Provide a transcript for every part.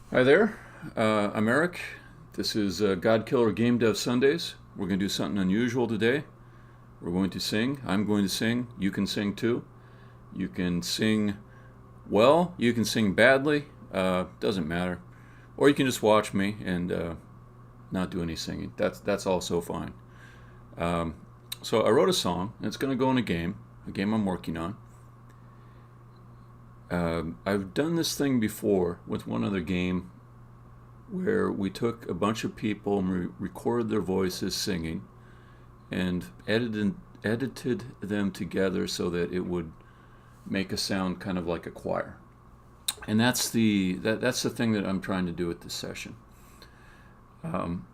Hi there, I'm Eric. This is God Killer Game Dev Sundays. We're going to do something unusual today. We're going to sing. I'm going to sing. You can sing too. You can sing well, you can sing badly, doesn't matter. Or you can just watch me and not do any singing. That's also fine. Um, so I wrote a song, and it's going to go in a game I'm working on. I've done this thing before with one other game where we took a bunch of people and recorded their voices singing and edited them together so that it would make a sound kind of like a choir. And that's the thing that I'm trying to do with this session. Um,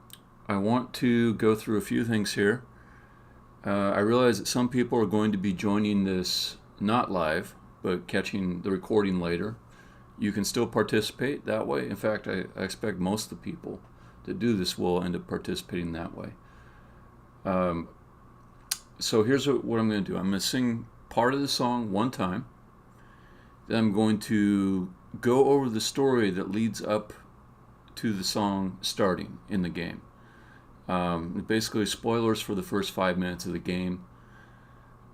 I want to go through a few things here. I realize that some people are going to be joining this not live, but catching the recording later. You can still participate that way. In fact, I expect most of the people that do this will end up participating that way. Um, so here's what I'm going to do. I'm going to sing part of the song one time. Then I'm going to go over the story that leads up to the song starting in the game. Basically, spoilers for the first 5 minutes of the game.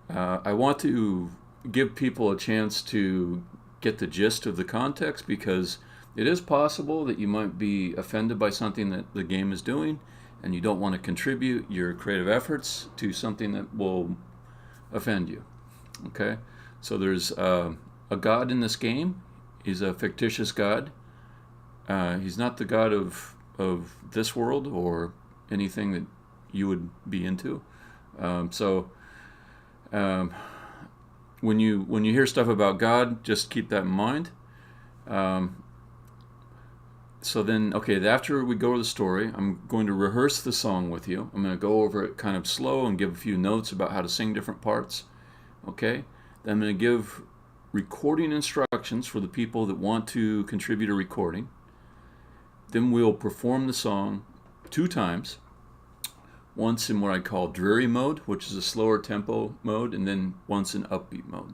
I want to give people a chance to get the gist of the context because it is possible that you might be offended by something that the game is doing and you don't want to contribute your creative efforts to something that will offend you. Okay? So there's a god in this game. He's a fictitious god. He's not the god of this world or anything that you would be into. So when you hear stuff about God, just keep that in mind. So then, okay, after we go over the story, I'm going to rehearse the song with you. I'm going to go over it kind of slow and give a few notes about how to sing different parts. Okay? Then I'm going to give recording instructions for the people that want to contribute a recording. Then we'll perform the song 2 times. Once in what I call dreary mode, which is a slower tempo mode, and then once in upbeat mode.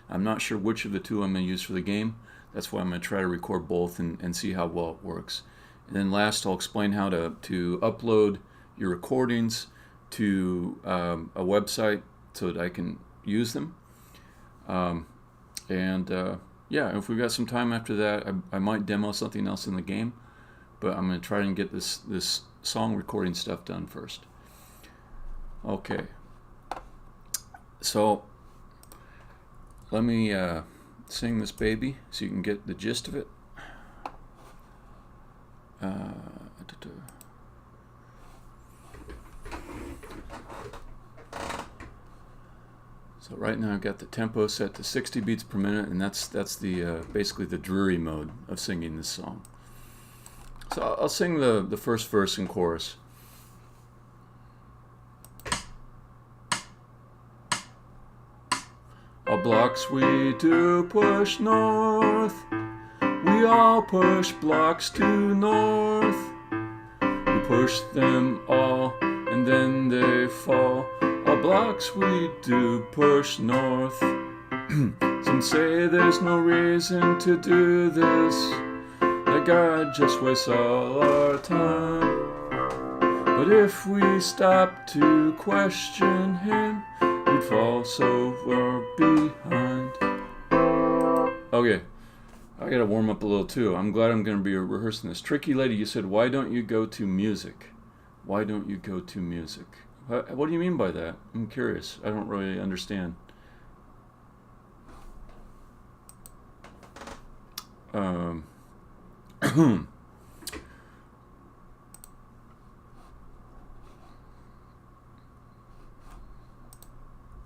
I'm not sure which of the two I'm going to use for the game. That's why I'm going to try to record both and see how well it works. And then last, I'll explain how to upload your recordings to a website so that I can use them. Yeah, if we've got some time after that, I might demo something else in the game, but I'm going to try and get this song recording stuff done first. Okay, so let me sing this baby so you can get the gist of it. So right now I've got the tempo set to 60 beats per minute, and that's the basically the dreary mode of singing this song. So I'll sing the first verse and chorus. All blocks we do push north. We all push blocks to north. We push them all and then they fall. All blocks we do push north. Some say there's no reason to do this, that God just wastes all our time. But if we stop to question Him, we'd fall so far behind. Okay, I gotta warm up a little too. I'm glad I'm gonna be rehearsing this. Tricky lady, you said, why don't you go to music? Why don't you go to music? What do you mean by that? I'm curious. I don't really understand.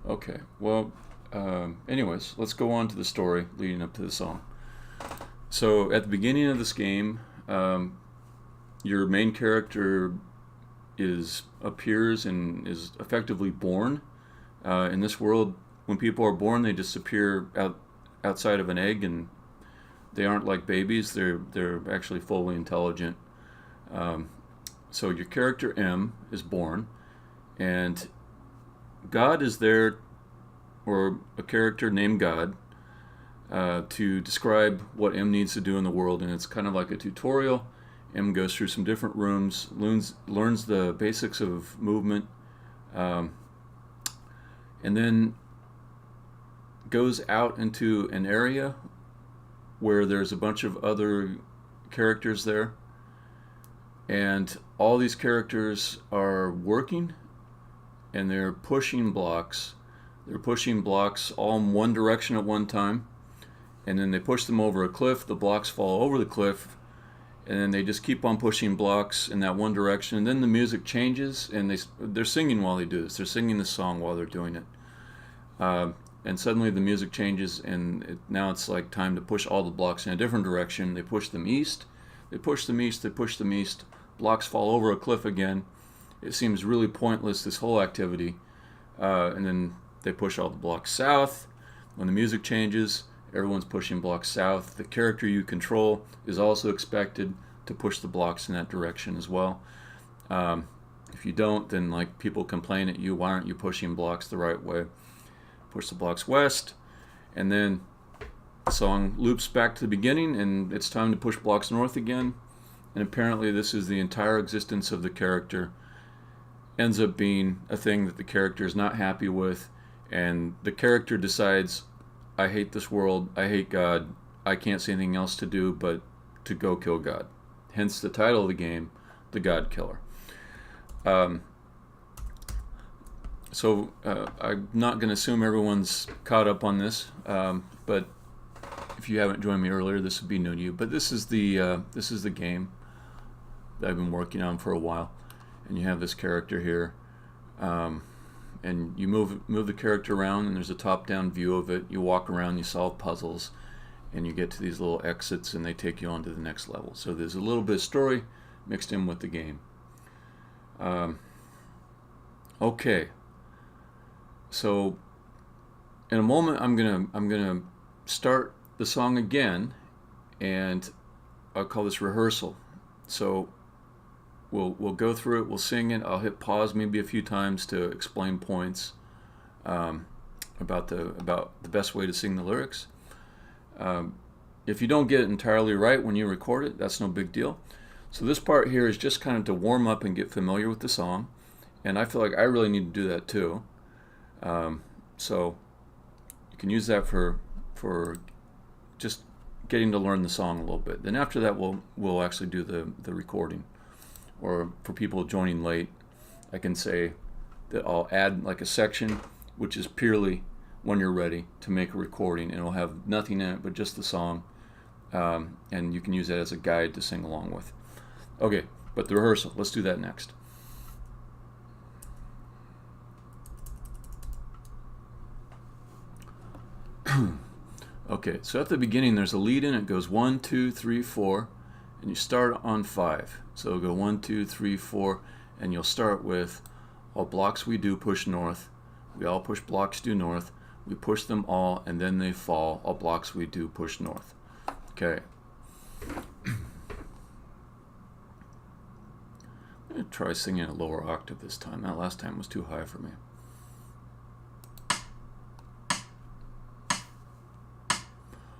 Okay, well, anyways, let's go on to the story leading up to the song. So at the beginning of this game, your main character appears and is effectively born. In this world, when people are born, they just appear outside of an egg, and they aren't like babies. They're actually fully intelligent. So your character M is born, and God is there, or a character named God to describe what M needs to do in the world, and it's kind of like a tutorial. M goes through some different rooms, learns the basics of movement, and then goes out into an area where there's a bunch of other characters there, and all these characters are working, and they're pushing blocks. They're pushing blocks all in one direction at one time, and then they push them over a cliff. The blocks fall over the cliff, and then they just keep on pushing blocks in that one direction. And then the music changes, and they're singing while they do this. They're singing the song while they're doing it. And suddenly the music changes, and now it's like time to push all the blocks in a different direction. They push them east. They push them east. They push them east. Blocks fall over a cliff again. It seems really pointless, this whole activity. And then they push all the blocks south. When the music changes, everyone's pushing blocks south. The character you control is also expected to push the blocks in that direction as well. If you don't, then like people complain at you, why aren't you pushing blocks the right way? Push the blocks west, and then the song loops back to the beginning, and it's time to push blocks north again. And apparently this is the entire existence of the character. Ends up being a thing that the character is not happy with, and the character decides, I hate this world, I hate God, I can't see anything else to do but to go kill God. Hence the title of the game, The God Killer. So I'm not going to assume everyone's caught up on this, but if you haven't joined me earlier, this would be new to you. But this is the game that I've been working on for a while, and you have this character here, and you move the character around, and there's a top-down view of it. You walk around, you solve puzzles, and you get to these little exits, and they take you on to the next level. So there's a little bit of story mixed in with the game. Okay. So in a moment I'm gonna start the song again, and I'll call this rehearsal. So we'll go through it, we'll sing it, I'll hit pause maybe a few times to explain points about the best way to sing the lyrics. If you don't get it entirely right when you record it, that's no big deal. So this part here is just kind of to warm up and get familiar with the song, and I feel like I really need to do that too. So you can use that for just getting to learn the song a little bit. Then after that, we'll actually do the recording. Or for people joining late, I can say that I'll add like a section which is purely when you're ready to make a recording, and it'll have nothing in it but just the song, and you can use that as a guide to sing along with. Okay, but the rehearsal, let's do that next. Okay, so at the beginning there's a lead in. It goes 1, 2, 3, 4, and you start on 5. So it'll go 1, 2, 3, 4, and you'll start with all blocks we do push north. We all push blocks due north. We push them all, and then they fall. All blocks we do push north. Okay. I'm going to try singing a lower octave this time. That last time was too high for me.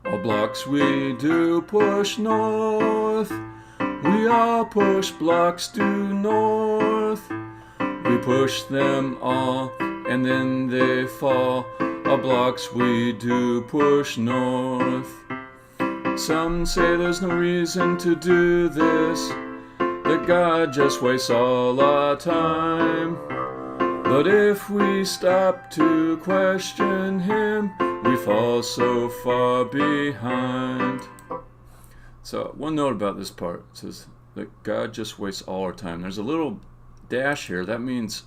All blocks we do push north. We all push blocks due north. We push them all, and then they fall. All blocks we do push north. Some say there's no reason to do this, that God just wastes all our time. But if we stop to question Him, we fall so far behind. So one note about this part, it says that God just wastes all our time. There's a little dash here. That means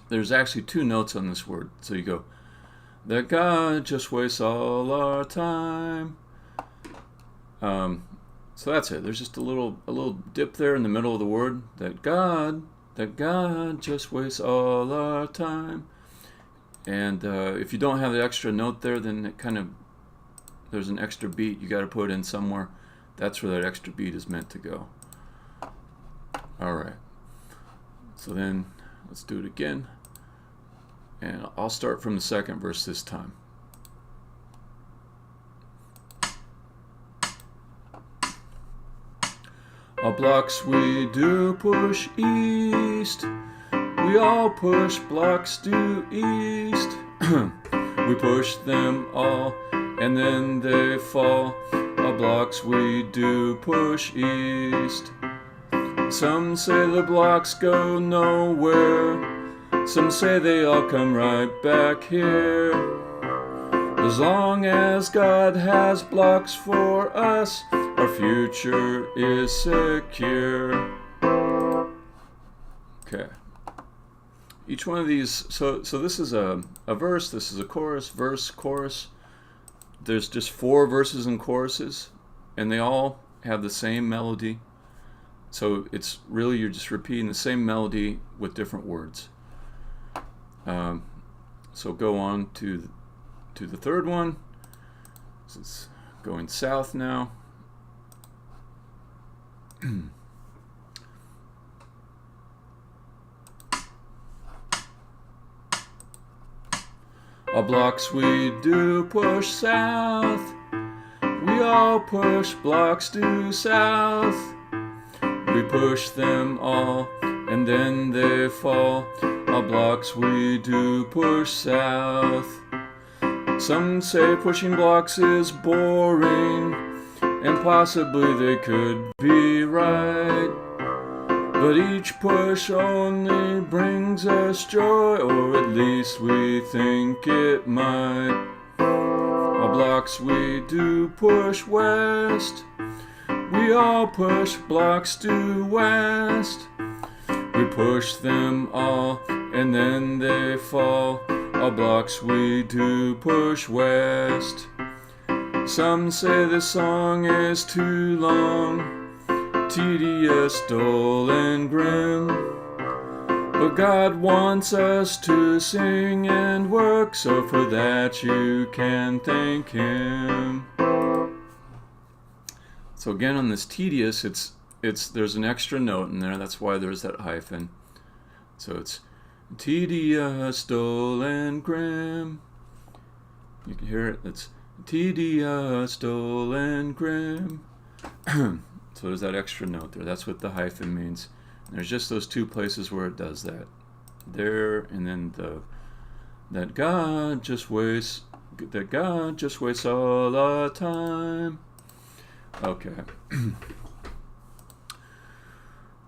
there's actually 2 notes on this word. So you go, that God just wastes all our time. So that's it. There's just a little dip there in the middle of the word. That God just wastes all our time. And if you don't have the extra note there, then it kind of, there's an extra beat you got to put in somewhere. That's where that extra beat is meant to go. All right. So then let's do it again. And I'll start from the second verse this time. All blocks we do push east. We all push blocks due east. We push them all, and then they fall. All blocks we do push east. Some say the blocks go nowhere. Some say they all come right back here. As long as God has blocks for us, our future is secure. Okay. Each one of these, so this is a verse, this is a chorus, verse, chorus. There's just 4 verses and choruses, and they all have the same melody. So it's really, you're just repeating the same melody with different words. So go on to the third one. So it's going south now. All blocks we do push south. We all push blocks due south. We push them all, and then they fall. All blocks we do push south. Some say pushing blocks is boring, and possibly they could be right. But each push only brings us joy, or at least we think it might. All blocks we do push west. We all push blocks due west. We push them all, and then they fall. All blocks we do push west. Some say this song is too long, tedious, dull, and grim. But God wants us to sing and work, so for that you can thank Him. So again, on this tedious, there's an extra note in there. That's why there's that hyphen. So it's tedious, dull, and grim. You can hear it. It's tedious, dull, and grim. So there's that extra note there. That's what the hyphen means. And there's just those 2 places where it does that. There, and then that God just wastes all the time. Okay.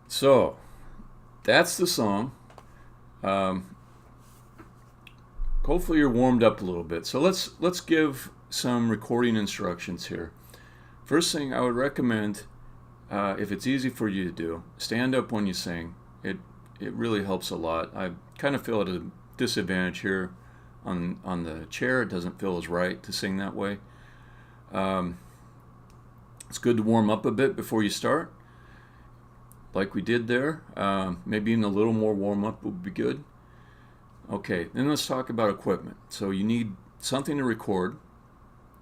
So that's the song. Hopefully you're warmed up a little bit. So let's give some recording instructions here. First thing I would recommend, if it's easy for you to do, stand up when you sing. It really helps a lot. I kind of feel at a disadvantage here on the chair. It doesn't feel as right to sing that way. It's good to warm up a bit before you start, like we did there. Maybe even a little more warm up would be good. Okay, then let's talk about equipment. So you need something to record.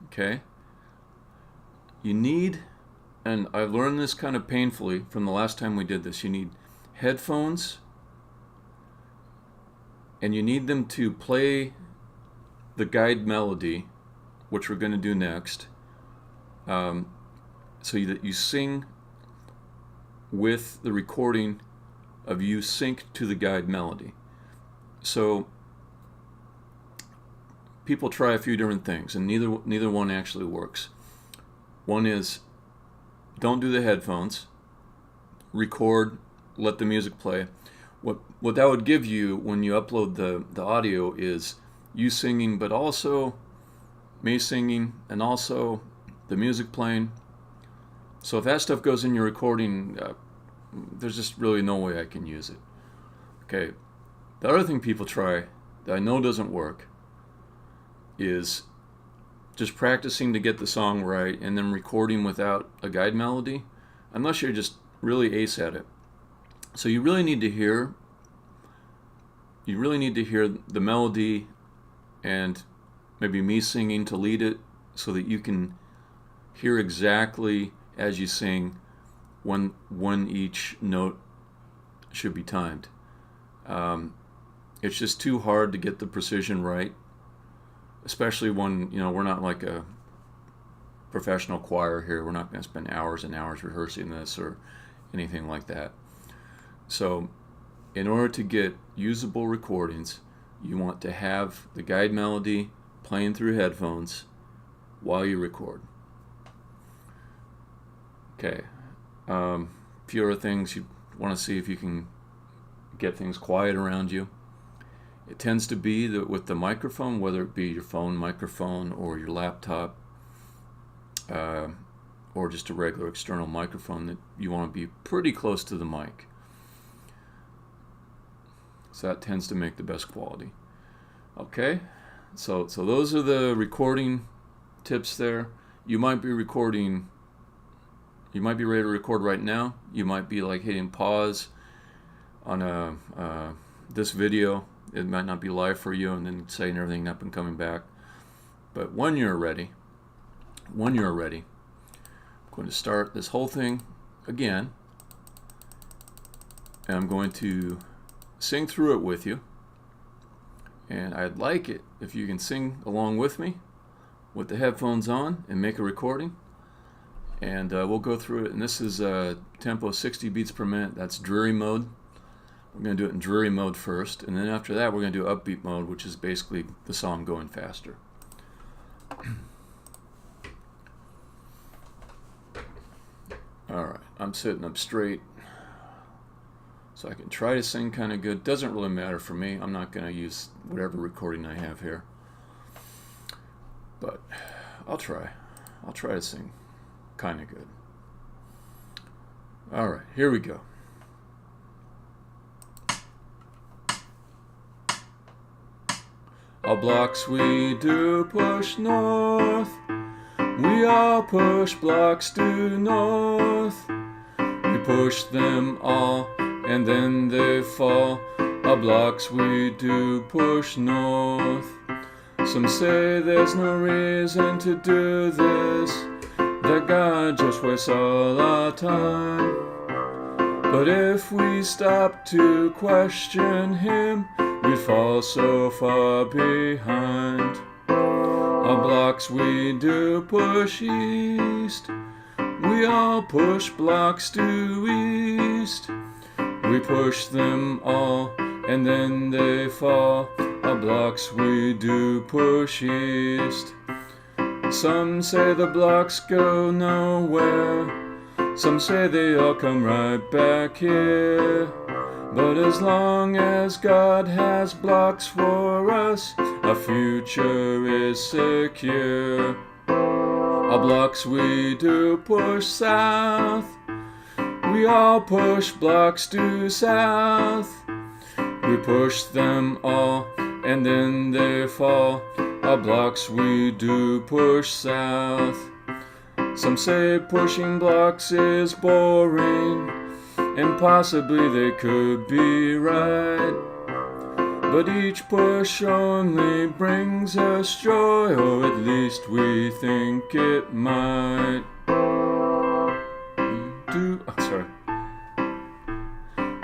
Okay. You need, and I learned this kind of painfully from the last time we did this, you need headphones, and you need them to play the guide melody, which we're going to do next, so that you sing with the recording of you sync to the guide melody. So people try a few different things, and neither one actually works. One is, don't do the headphones, record, let the music play. What that would give you when you upload the audio is you singing, but also me singing, and also the music playing. So if that stuff goes in your recording, there's just really no way I can use it. Okay. The other thing people try that I know doesn't work is just practicing to get the song right and then recording without a guide melody, unless you're just really ace at it. So you really need to hear the melody and maybe me singing to lead it, so that you can hear exactly as you sing when each note should be timed. It's just too hard to get the precision right, especially when we're not like a professional choir here. We're not going to spend hours and hours rehearsing this, or anything like that. So in order to get usable recordings, you want to have the guide melody playing through headphones while you record. Okay, a few other things you want to see if you can get things quiet around you. It tends to be that with the microphone, whether it be your phone microphone or your laptop, or just a regular external microphone, that you want to be pretty close to the mic. So that tends to make the best quality. Okay, so those are the recording tips there. You might be recording, you might be ready to record right now. You might be like hitting pause on this video. It might not be live for you, and then setting everything up and coming back. But when you're ready, I'm going to start this whole thing again, and I'm going to sing through it with you. And I'd like it if you can sing along with me with the headphones on and make a recording. And we'll go through it. And this is tempo 60 beats per minute. That's dreary mode. We're going to do it in dreary mode first, and then after that we're going to do upbeat mode, which is basically the song going faster. Alright, I'm sitting up straight so I can try to sing kind of good. Doesn't really matter for me. I'm not going to use whatever recording I have here, but I'll try to sing kind of good. Alright, here we go. All blocks we do push north. We all push blocks due north. We push them all and then they fall. All blocks we do push north. Some say there's no reason to do this, that God just wastes all our time. But if we stop to question Him, we'd fall so far behind. All blocks we do push east. We all push blocks due east. We push them all and then they fall. All blocks we do push east. Some say the blocks go nowhere. Some say they all come right back here. But as long as God has blocks for us, our future is secure. All blocks we do push south. We all push blocks due south. We push them all and then they fall. All blocks we do push south. Some say pushing blocks is boring, and possibly they could be right. But each push only brings us joy, or at least we think it might.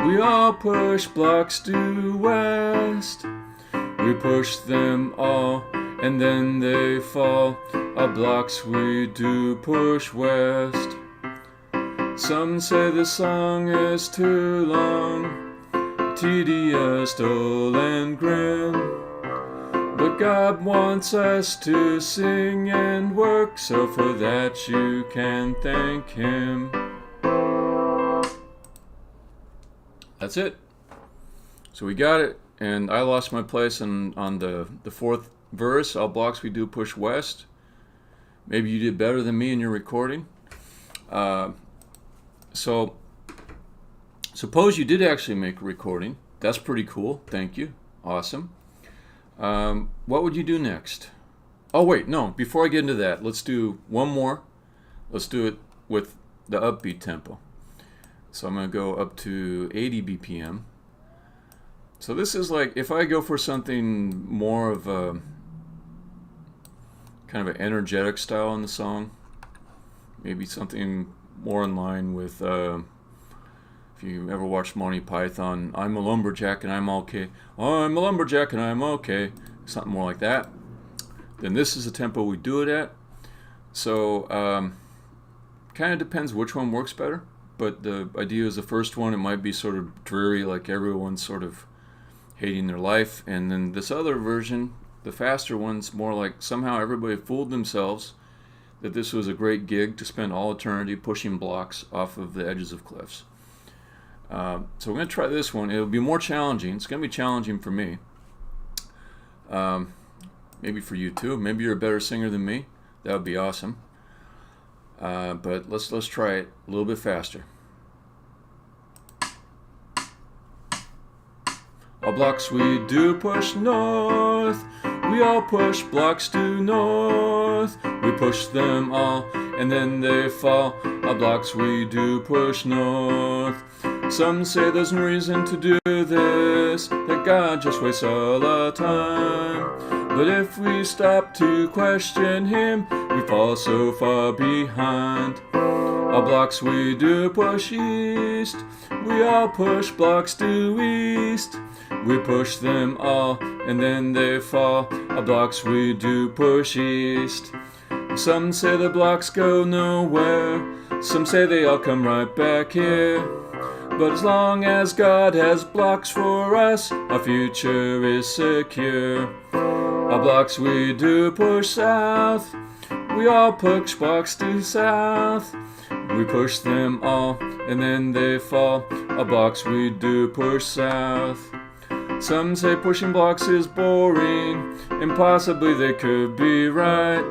We all push blocks due west. We push them all and then they fall. All blocks we do push west. Some say the song is too long, tedious, dull, and grim. But God wants us to sing and work, so for that you can thank Him. That's it. So we got it, and I lost my place on the fourth verse. All blocks we do push west. Maybe you did better than me in your recording. So suppose you did actually make a recording. That's pretty cool. Thank you. Awesome. What would you do next? Oh, wait, no. Before I get into that, let's do one more. Let's do it with the upbeat tempo. So I'm going to go up to 80 BPM. So this is like, if I go for something more of a kind of an energetic style in the song, maybe something more in line with, if you ever watched Monty Python, I'm a lumberjack and I'm okay. I'm a lumberjack and I'm okay. Something more like that. Then this is the tempo we do it at. So kind of depends which one works better. but the idea is the first one, it might be sort of dreary, like everyone's sort of hating their life. And then this other version, the faster one's more like somehow everybody fooled themselves that this was a great gig to spend all eternity pushing blocks off of the edges of cliffs. So we're going to try this one. It'll be more challenging. It's going to be challenging for me. Maybe for you too. Maybe you're a better singer than me. That would be awesome. But let's try it a little bit faster. All blocks we do push north. We all push blocks due north. We push them all and then they fall. All blocks we do push north. Some say there's no reason to do this, that God just wastes all our time. But if we stop to question Him, we fall so far behind. All blocks we do push east. We all push blocks due east. We push them all and then they fall. All blocks we do push east. Some say the blocks go nowhere. Some say they all come right back here. But as long as God has blocks for us, our future is secure. All blocks we do push south. We all push blocks due south. We push them all and then they fall. All blocks we do push south. Some say pushing blocks is boring, and possibly they could be right.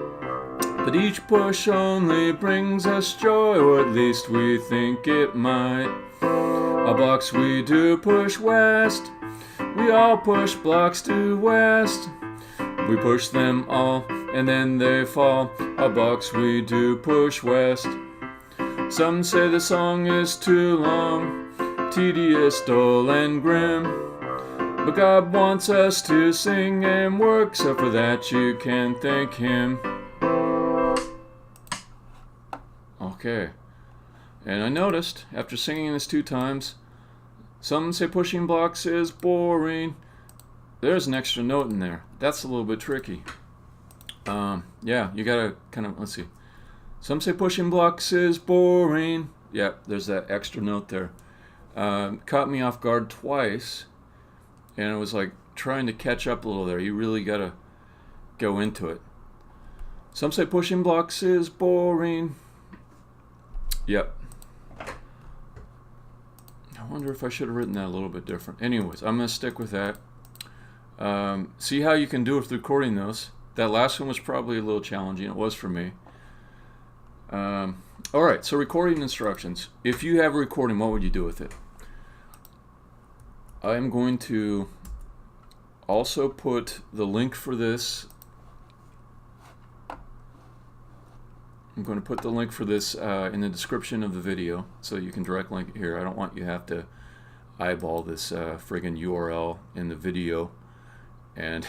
But each push only brings us joy, or at least we think it might. All blocks we do push west. We all push blocks due west. We push them all and then they fall. All blocks we do push west. Some say the song is too long, tedious, dull, and grim. But God wants us to sing and work, so for that you can thank Him. Okay. And I noticed, after singing this 2 times, some say pushing blocks is boring. There's an extra note in there. That's a little bit tricky. Yeah, you gotta kind of, let's see. Some say pushing blocks is boring. Yeah, there's that extra note there. Caught me off guard twice. And it was like trying to catch up a little there. You really gotta go into it. Some say pushing blocks is boring. Yep. I wonder if I should have written that a little bit different. Anyways, I'm gonna stick with that. See how you can do with recording those. That last one was probably a little challenging. It was for me. Alright, so recording instructions. If you have a recording, what would you do with it? I am going to also put the link for this. I'm going to put the link for this in the description of the video, so you can direct link it here. I don't want you to have to eyeball this friggin' URL in the video and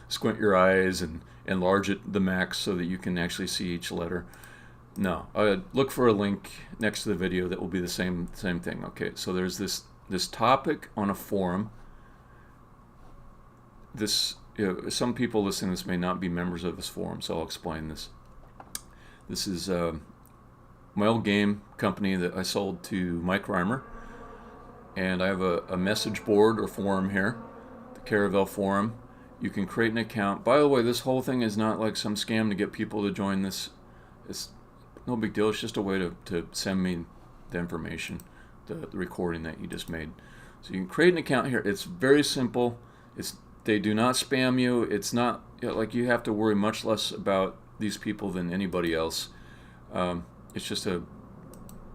squint your eyes and enlarge it the max so that you can actually see each letter. No, look for a link next to the video that will be the same thing. Okay, so there's this topic on a forum. Some people listening to this may not be members of this forum, so I'll explain this. This is my old game company that I sold to Mike Reimer, and I have a message board or forum here, the Caravel forum. You can create an account. By the way, this whole thing is not like some scam to get people to join this. It's no big deal. It's just a way to send me the information, the recording that you just made. So you can create an account here. It's very simple. They do not spam you. It's not like you have to worry much less about these people than anybody else. It's just a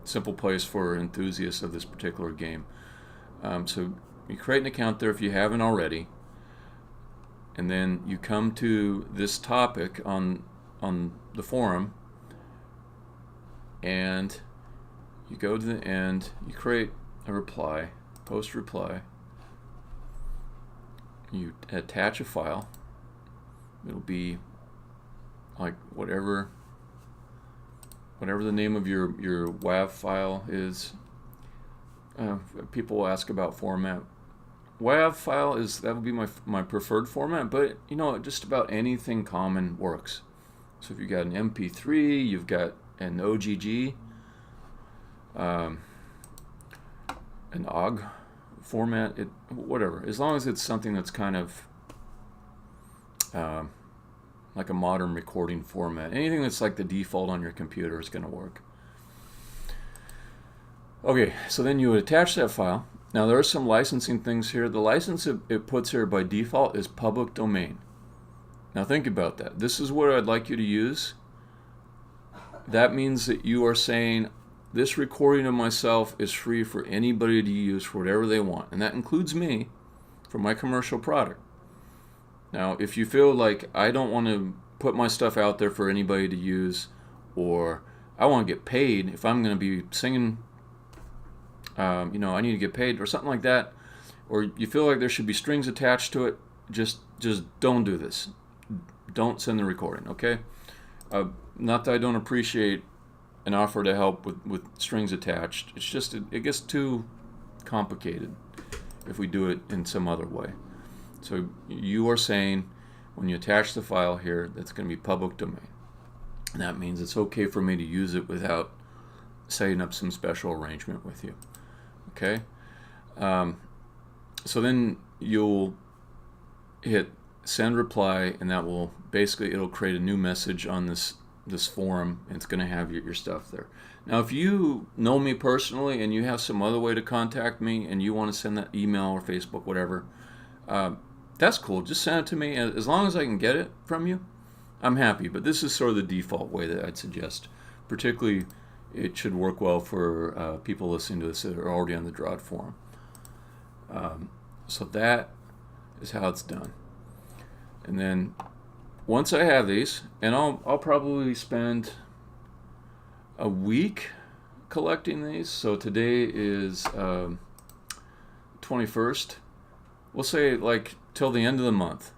simple place for enthusiasts of this particular game. So you create an account there if you haven't already, and then you come to this topic on the forum, and you go to the end, you create a reply, post reply, you attach a file. It'll be like whatever the name of your WAV file is. People will ask about format. WAV file that would be my preferred format, but just about anything common works. So if you've got an MP3, you've got an OGG, an OGG format, whatever. As long as it's something that's kind of like a modern recording format. Anything that's like the default on your computer is going to work. Okay, so then you would attach that file. Now there are some licensing things here. The license it puts here by default is public domain. Now think about that. This is what I'd like you to use. That means that you are saying this recording of myself is free for anybody to use for whatever they want. And that includes me for my commercial product. Now, if you feel like I don't want to put my stuff out there for anybody to use, or I want to get paid if I'm going to be singing, I need to get paid or something like that, or you feel like there should be strings attached to it, just don't do this. Don't send the recording, okay? Not that I don't appreciate an offer to help with strings attached. It's just it gets too complicated if we do it in some other way. So you are saying when you attach the file here, that's going to be public domain. And that means it's okay for me to use it without setting up some special arrangement with you. Okay? So then you'll hit send reply, and that will basically, it'll create a new message on this forum, and it's going to have your stuff there. Now, if you know me personally and you have some other way to contact me and you want to send that email or Facebook, whatever, that's cool. Just send it to me. As long as I can get it from you, I'm happy. But this is sort of the default way that I'd suggest. Particularly, it should work well for people listening to this that are already on the Drawd forum. So that is how it's done. And then once I have these, and I'll probably spend a week collecting these. So today is 21st. We'll say like till the end of the month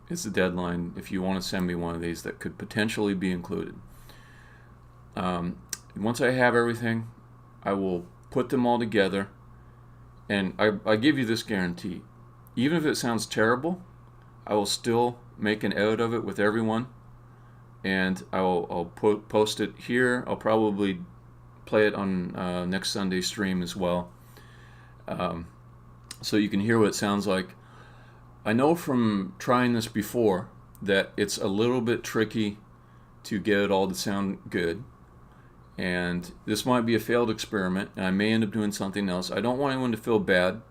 is the deadline if you want to send me one of these that could potentially be included. Once I have everything, I will put them all together, and I give you this guarantee. Even if it sounds terrible, I will still make an edit of it with everyone, and I'll post it here. I'll probably play it on next Sunday's stream as well, so you can hear what it sounds like. I know from trying this before that it's a little bit tricky to get it all to sound good, and this might be a failed experiment, and I may end up doing something else. I don't want anyone to feel bad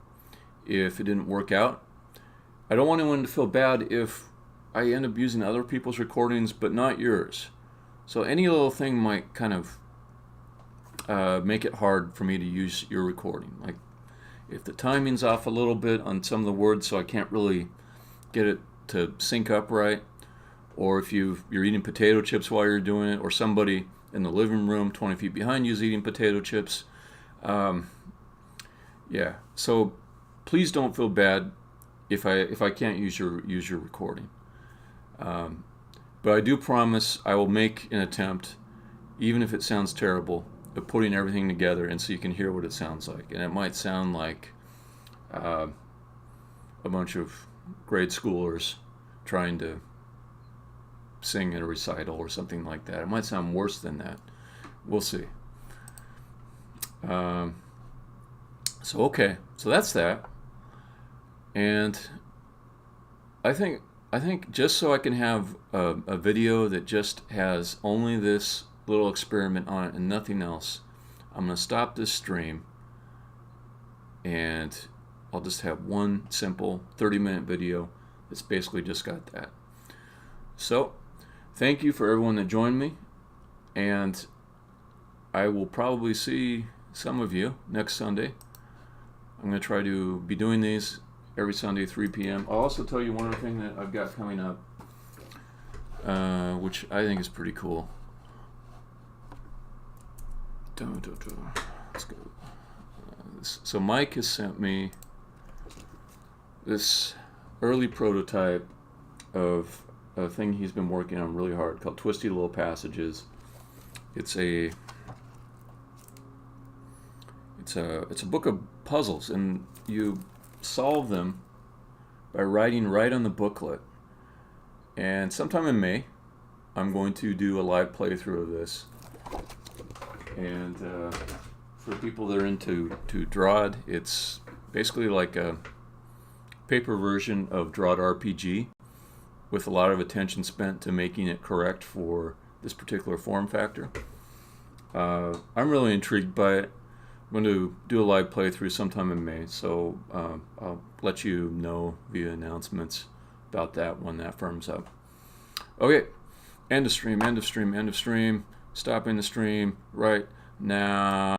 if it didn't work out. I don't want anyone to feel bad if I end up using other people's recordings but not yours. So any little thing might kind of make it hard for me to use your recording. Like if the timing's off a little bit on some of the words, so I can't really get it to sync up right, or if you're eating potato chips while you're doing it, or somebody in the living room 20 feet behind you is eating potato chips. Yeah, so please don't feel bad if I can't use your recording. But I do promise I will make an attempt, even if it sounds terrible, at putting everything together and so you can hear what it sounds like. And it might sound like a bunch of grade schoolers trying to sing at a recital or something like that. It might sound worse than that. We'll see. So that's that. And I think just so I can have a video that just has only this little experiment on it and nothing else, I'm going to stop this stream and I'll just have one simple 30-minute video that's basically just got that. So thank you for everyone that joined me, and I will probably see some of you next Sunday. I'm going to try to be doing these every Sunday, 3 p.m. I'll also tell you one other thing that I've got coming up, which I think is pretty cool. Let's go. So Mike has sent me this early prototype of a thing he's been working on really hard called Twisty Little Passages. It's a book of puzzles, and you solve them by writing right on the booklet. And sometime in May, I'm going to do a live playthrough of this. And for people that are into Drawd, it's basically like a paper version of Drawd RPG with a lot of attention spent to making it correct for this particular form factor. I'm really intrigued by it. I'm going to do a live playthrough sometime in May, so I'll let you know via announcements about that when that firms up. Okay, end of stream, end of stream, end of stream. Stopping the stream right now.